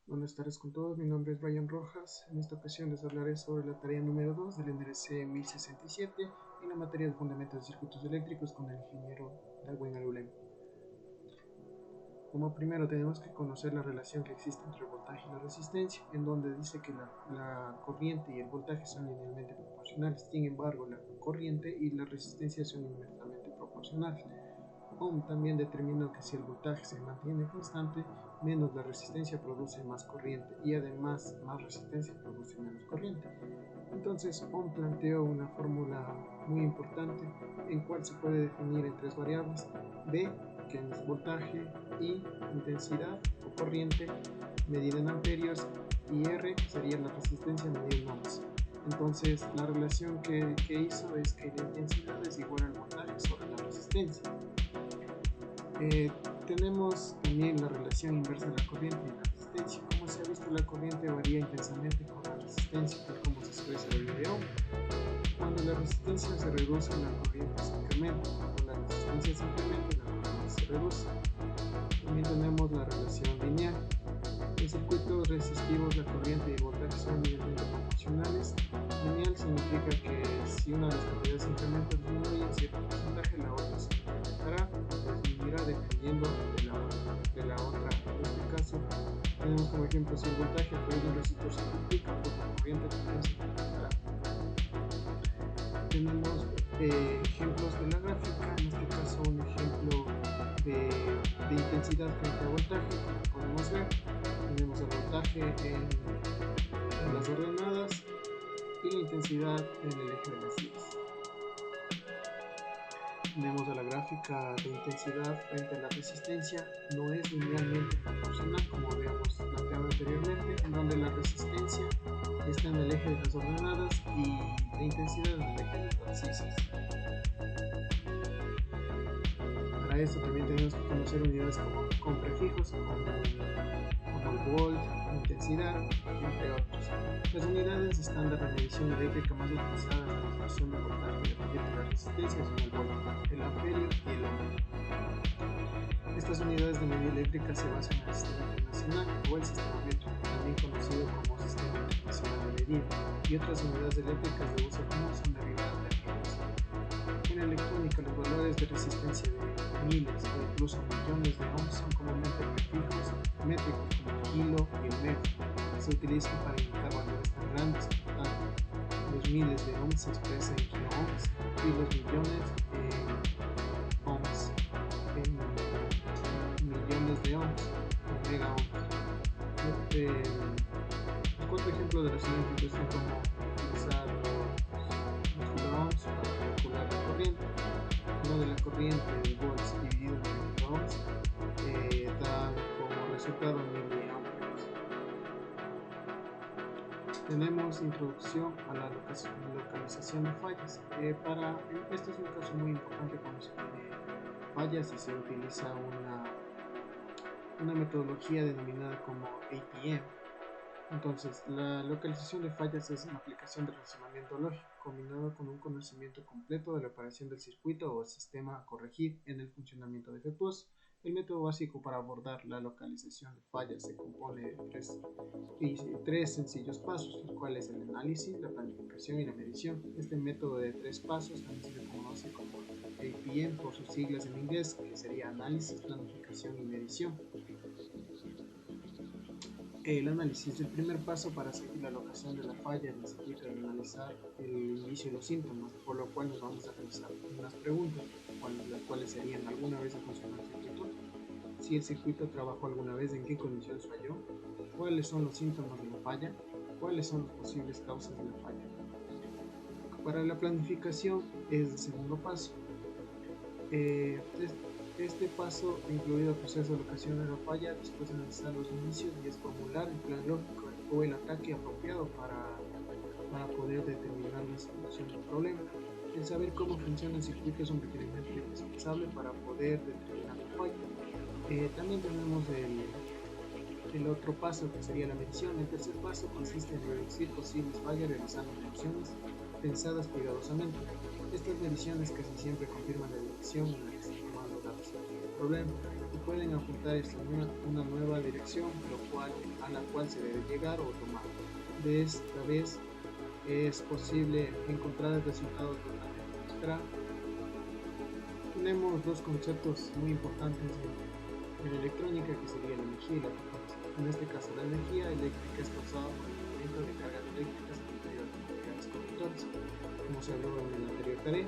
Buenas tardes con todos, mi nombre es Brian Rojas. En esta ocasión les hablaré sobre la tarea número 2 del NDRC 1067 en la materia de fundamentos de circuitos eléctricos con el ingeniero Darwin Alulem. Como primero tenemos que conocer la relación que existe entre el voltaje y la resistencia, en donde dice que la corriente y el voltaje son linealmente proporcionales. Sin embargo, la corriente y la resistencia son inversamente proporcionales. Ohm también determinó que si el voltaje se mantiene constante, menos la resistencia produce más corriente y además más resistencia produce menos corriente. Entonces Ohm planteó una fórmula muy importante en cual se puede definir en tres variables: B, que es voltaje, I, intensidad o corriente medida en amperios, y R, que sería la resistencia medida en ohms. Entonces la relación que hizo es que la intensidad es igual al voltaje sobre la resistencia. Tenemos también la relación inversa de la corriente y la resistencia. Como se ha visto, la corriente varía intensamente con la resistencia, tal como se expresa en el video. Cuando la resistencia se reduce, la corriente se incrementa. Cuando la resistencia se incrementa, la corriente se reduce. También tenemos la relación lineal. En circuitos resistivos, la corriente y el voltaje son linealmente proporcionales. Lineal significa que si una de las cantidades se incrementa o disminuye en cierto porcentaje, la otra se incrementará o disminuirá dependiendo de la otra. En este caso, tenemos como ejemplo: si el voltaje a través de un resistor se multiplica, pues la corriente también se multiplicará. Tenemos ejemplos de la gráfica, en este caso un ejemplo de intensidad frente a voltaje. Como podemos ver, tenemos el voltaje en las ordenadas y la intensidad en el eje de las X. Tenemos a la gráfica de intensidad frente a la resistencia. No es linealmente proporcional, como habíamos planteado anteriormente, en donde la resistencia está en el eje de las ordenadas y la intensidad en el eje de las abscisas. Para esto también tenemos que conocer unidades con prefijos como el volt, intensidad, entre otros. Las unidades estándar de medición eléctrica más utilizadas en la expresión de voltaje y de la resistencia son el volt, el amperio y el ohm. Estas unidades de medida eléctrica se basan en el sistema internacional o el sistema métrico, también conocido como sistema internacional de medida, y otras unidades eléctricas de uso común son derivadas del Hertz. En electrónica, los valores de resistencia de miles o incluso millones de ohms son comúnmente prefijos métricos como el kilo y el mega. Se utilizan para indicar valores tan grandes. Por tanto, los miles de ohms se expresan en kilo ohms y los millones en ohms, en millones de ohms o mega ohms. Los cuatro ejemplos de la siguiente ilustración: como utilizar los kilo ohms para calcular la corriente. Uno de la corriente de volts dividido en kilo ohms da como resultado miliamperes. Tenemos introducción a la localización de fallas. Esto es un caso muy importante cuando se tiene fallas y se utiliza una metodología denominada como APM. Entonces, la localización de fallas es una aplicación de razonamiento lógico combinado con un conocimiento completo de la operación del circuito o sistema a corregir en el funcionamiento defectuoso. El método básico para abordar la localización de fallas se compone de tres sencillos pasos, los cuales el análisis, la planificación y la medición. Este método de tres pasos también se le conoce como APM por sus siglas en inglés, que sería análisis, planificación y medición. El análisis. El primer paso para seguir la locación de la falla necesita analizar el inicio y los síntomas, por lo cual nos vamos a realizar unas preguntas, las cuales serían: ¿alguna vez ha funcionado el circuito? Si el circuito trabajó alguna vez, ¿en qué condiciones falló? ¿Cuáles son los síntomas de la falla? ¿Cuáles son las posibles causas de la falla? Para la planificación es el segundo paso. Este paso incluido el proceso de locación de la falla, después de analizar los inicios, y es formular el plan lógico o el ataque apropiado para poder determinar la solución del problema. El saber cómo funciona el circuito es un requerimiento indispensable para poder determinar la falla. También tenemos el otro paso, que sería la medición. El tercer paso consiste en reducir posibles fallas realizando mediciones pensadas cuidadosamente. Estas mediciones casi siempre confirman la dirección en la que se toman los datos del problema. pueden apuntar hacia una nueva dirección a la cual se debe llegar o tomar. De esta vez es posible encontrar el resultado totalmente esperado. Tenemos dos conceptos muy importantes en electrónica, que sería la energía y la potencia. En este caso, la energía eléctrica es causada por el movimiento de cargas eléctricas en interior de materiales conductores, como se habló en la anterior tarea.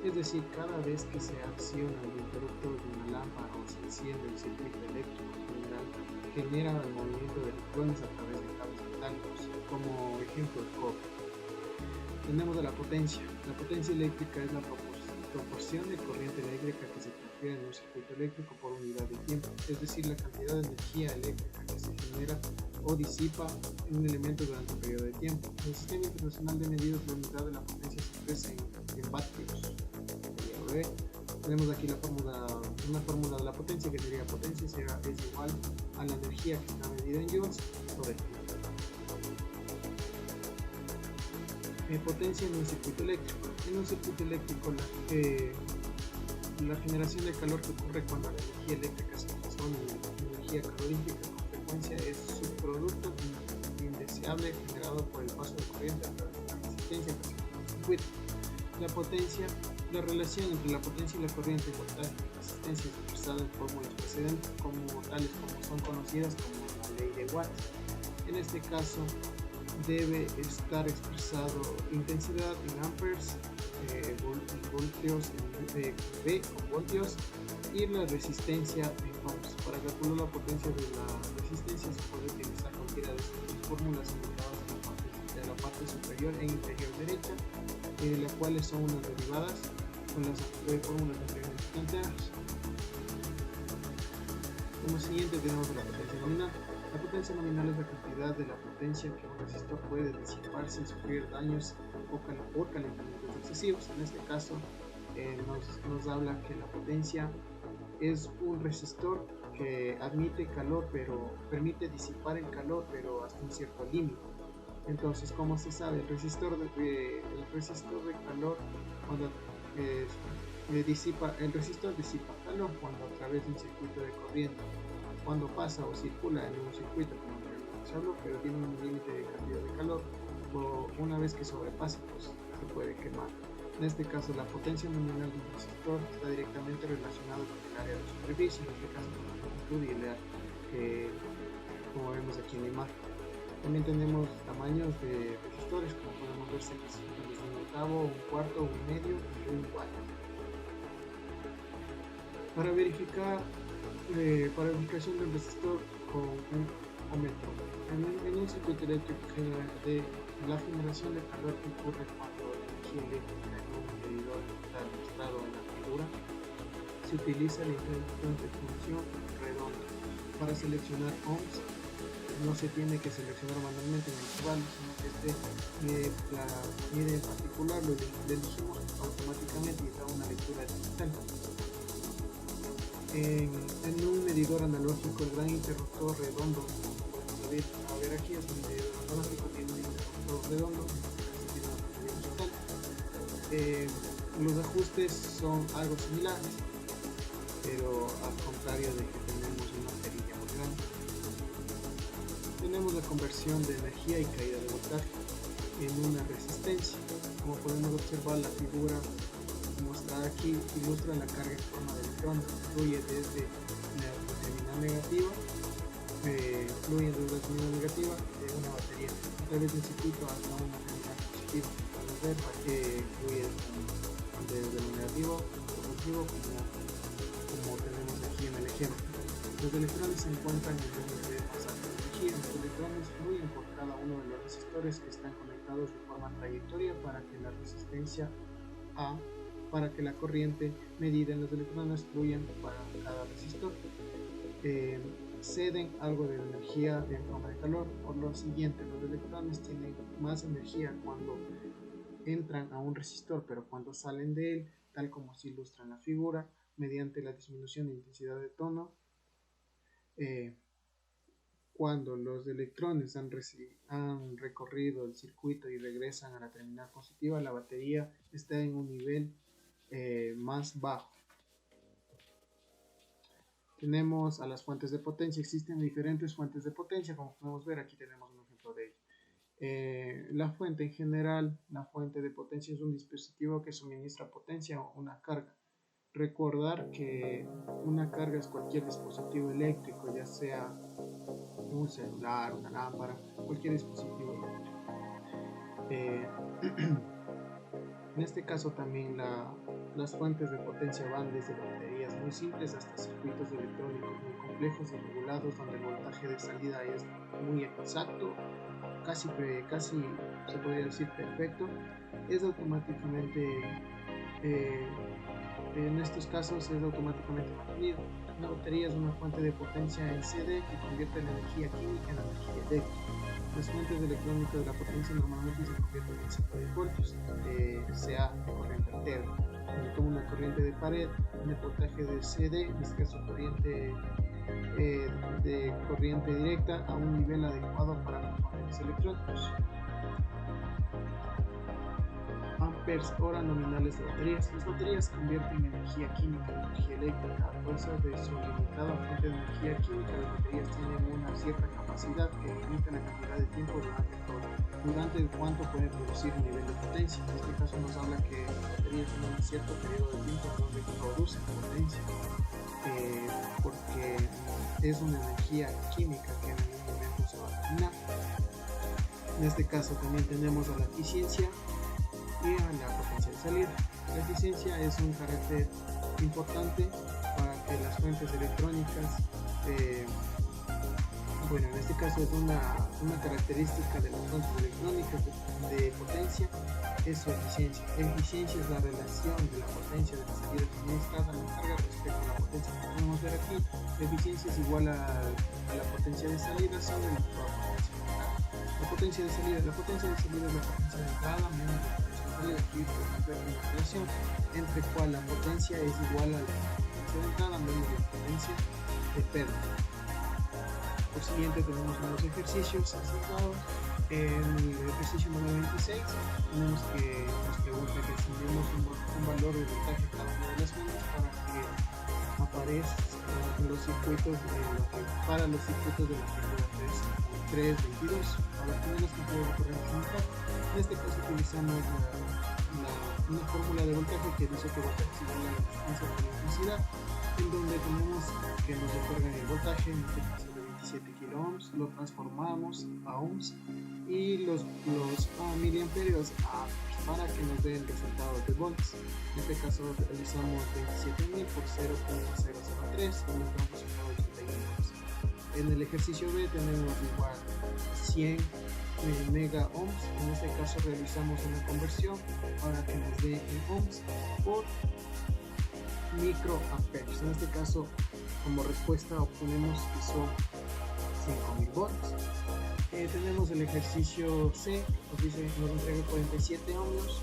Es decir, cada vez que se acciona el interruptor de una lámpara o se enciende el circuito eléctrico general, genera el movimiento de electrones a través de cables metálicos, como ejemplo el cobre. Tenemos la potencia. La potencia eléctrica es la proporción de corriente eléctrica que se transfiere en un circuito eléctrico por unidad de tiempo, es decir, la cantidad de energía eléctrica que se genera o disipa en un elemento durante un periodo de tiempo. En el Sistema Internacional de Medidas, la unidad de la potencia se expresa en vatios. Tenemos aquí una fórmula de la potencia, que sería potencia es igual a la energía que está medida en joules sobre tiempo. Potencia en un circuito eléctrico. En un circuito eléctrico, la generación de calor que ocurre cuando la energía eléctrica se transforma en energía calorífica con frecuencia es su producto indeseable generado por el paso de corriente a través de la resistencia del circuito. La relación entre la potencia y la corriente, voltaje y resistencia es expresada en fórmulas precedentes tales como son conocidas como la ley de Watt. En este caso, debe estar expresado intensidad en amperes, voltios en V o voltios, y la resistencia en ohms. Para calcular la potencia de la resistencia se puede utilizar cualquiera de estas dos fórmulas indicadas en la parte superior e inferior derecha, las cuales son unas derivadas con las fórmulas anteriormente planteadas. Como siguiente tenemos la potencia nominal. La potencia nominal es la cantidad de la potencia que un resistor puede disipar sin sufrir daños por calentamientos excesivos. En este caso nos habla que la potencia es un resistor que admite calor, pero permite disipar el calor, pero hasta un cierto límite. Entonces, como se sabe, el resistor de calor, cuando el resistor disipa calor cuando a través de un circuito de corriente, cuando pasa o circula en un circuito, como se habló, pero tiene un límite de cantidad de calor, o una vez que sobrepasa, pues se puede quemar. En este caso, la potencia nominal de un resistor está directamente relacionada con el área de superficie, en este caso con la longitud y el área, como vemos aquí en la imagen. También tenemos tamaños de resistores, como podemos ver, se clasifican desde un octavo, un cuarto, un medio y un cuarto. Para verificación del resistor con un ohmómetro. En un circuito eléctrico, la generación de calor que ocurre cuando la energía eléctrica en un medidor está registrado en la figura, se utiliza la interrupción de función redonda. Para seleccionar ohms, no se tiene que seleccionar manualmente en el intervalo, sino que la mide en particular lo elegimos automáticamente y da una lectura digital. En un medidor analógico, el gran interruptor redondo, podemos ver aquí, es un medidor analógico, tiene un interruptor redondo, tiene una batería digital. Los ajustes son algo similares, pero al contrario de que tenemos una perilla muy grande. Tenemos la conversión de energía y caída de voltaje en una resistencia. Como podemos observar, la figura mostrada aquí ilustra la carga en forma de electrones, fluye desde la terminal negativa de una batería a través del circuito hasta una terminal positiva. Podemos ver que fluye desde lo negativo a lo positivo, como tenemos aquí en el ejemplo. Los electrones se encuentran en el nivel más alto de energía. Los electrones fluyen por cada uno de los resistores que están conectados de forma trayectoria para que la corriente medida en los electrones fluyan para cada resistor. Ceden algo de energía en forma de calor. Por lo siguiente, los electrones tienen más energía cuando entran a un resistor, pero cuando salen de él, tal como se ilustra en la figura, mediante la disminución de intensidad de tono, cuando los electrones han recorrido el circuito y regresan a la terminal positiva, la batería está en un nivel más bajo. Tenemos a las fuentes de potencia. Existen diferentes fuentes de potencia, como podemos ver aquí tenemos un ejemplo de ello. La fuente en general, la fuente de potencia es un dispositivo que suministra potencia o una carga. Recordar que una carga es cualquier dispositivo eléctrico, ya sea un celular, una lámpara, cualquier dispositivo eléctrico. En este caso también las fuentes de potencia van desde baterías muy simples hasta circuitos electrónicos muy complejos y regulados, donde el voltaje de salida es muy exacto, casi se podría decir perfecto. Es automáticamente en estos casos es automáticamente mantenido. Una batería es una fuente de potencia en CD que convierte la energía química en energía eléctrica. Las fuentes electrónicas de la potencia normalmente se convierten en 110 voltios, sea de corriente alterna, como una corriente de pared, un voltaje de CD, en este caso corriente de corriente directa a un nivel adecuado para componentes electrónicos. Amperes hora nominales de baterías. Las baterías convierten energía química en energía eléctrica a causa de su limitada fuente de energía química. Las baterías tienen una cierta capacidad que limita la cantidad de tiempo durante el cuánto puede producir un nivel de potencia. En este caso nos habla que las baterías tienen un cierto periodo de tiempo donde producen potencia, porque es una energía química que en algún momento se va a terminar. En este caso también tenemos a la eficiencia y a la potencia de salida. La eficiencia es un carácter importante para que las fuentes electrónicas, bueno, en este caso es una característica de las fuentes electrónicas de potencia, es su eficiencia. La eficiencia es la relación de la potencia de la salida suministrada a la carga respecto a la potencia que podemos ver aquí. La eficiencia es igual a la potencia de salida sobre la potencia de salida. La potencia de salida es la potencia de entrada menos la potencia de una relación entre cual la potencia es igual a la potencia de entrada menos la potencia de pérdida. Por siguiente tenemos unos ejercicios asignados. En el ejercicio número 26 tenemos que nos pregunta que asignemos un valor de voltaje a cada una de las fuentes para que aparezcan los circuitos para los circuitos de la figura 322. Para obtener las cantidades de corriente central, en este caso utilizamos una fórmula de voltaje que dice que voltaje es igual a la resistencia por la intensidad, en donde tenemos que nos otorgan el voltaje, en este caso de 27 kiloohms, lo transformamos a ohms y los miliamperios a amperes para que nos den el resultado de volts. En este caso realizamos 27.000 por 0.003 y nos da un resultado de 81 volts. En el ejercicio B tenemos igual 100 mega ohms. En este caso realizamos una conversión para que nos dé en ohms por microamperes. En este caso, como respuesta obtenemos que son 5000 volts. Tenemos el ejercicio C, nos entrega 47 ohmios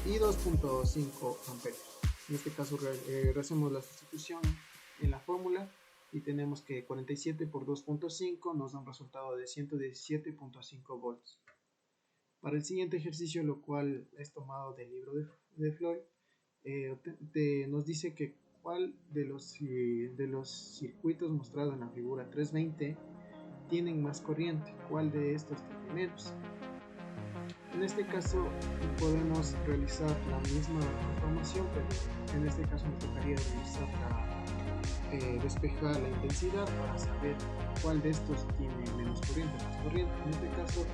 y 2.5 amperes. En este caso hacemos la sustitución en la fórmula y tenemos que 47 por 2.5 nos da un resultado de 117.5 volts. Para el siguiente ejercicio, lo cual es tomado del libro de Floyd, nos dice que cuál de los circuitos mostrados en la figura 320 tienen más corriente, cuál de estos tiene menos. En este caso podemos realizar la misma transformación, pero en este caso nos tocaría despejar la intensidad para saber cuál de estos tiene menos corriente, más corriente. En este caso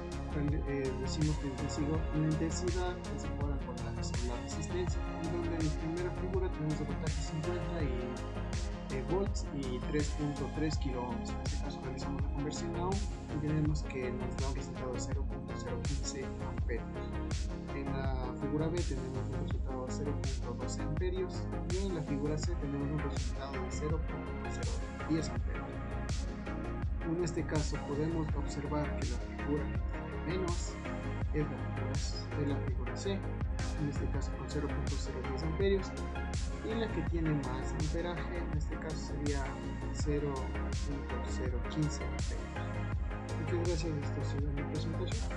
decimos que la intensidad es igual al voltaje sobre la resistencia, en donde en la primera figura tenemos el voltaje 50 volts y 3.3 kiloohms. En este caso realizamos la conversión a ohm y tenemos que nos da un resultado de 0.015 amperios. En la figura B tenemos un resultado de 0.12 amperios y en la figura C tenemos un resultado de 0.010 amperios. En este caso podemos observar que la figura que tiene menos es la figura C, en este caso con 0.010 amperios, y la que tiene más amperaje en este caso sería 0.015 amperios. Muchas gracias, esta ha sido mi presentación.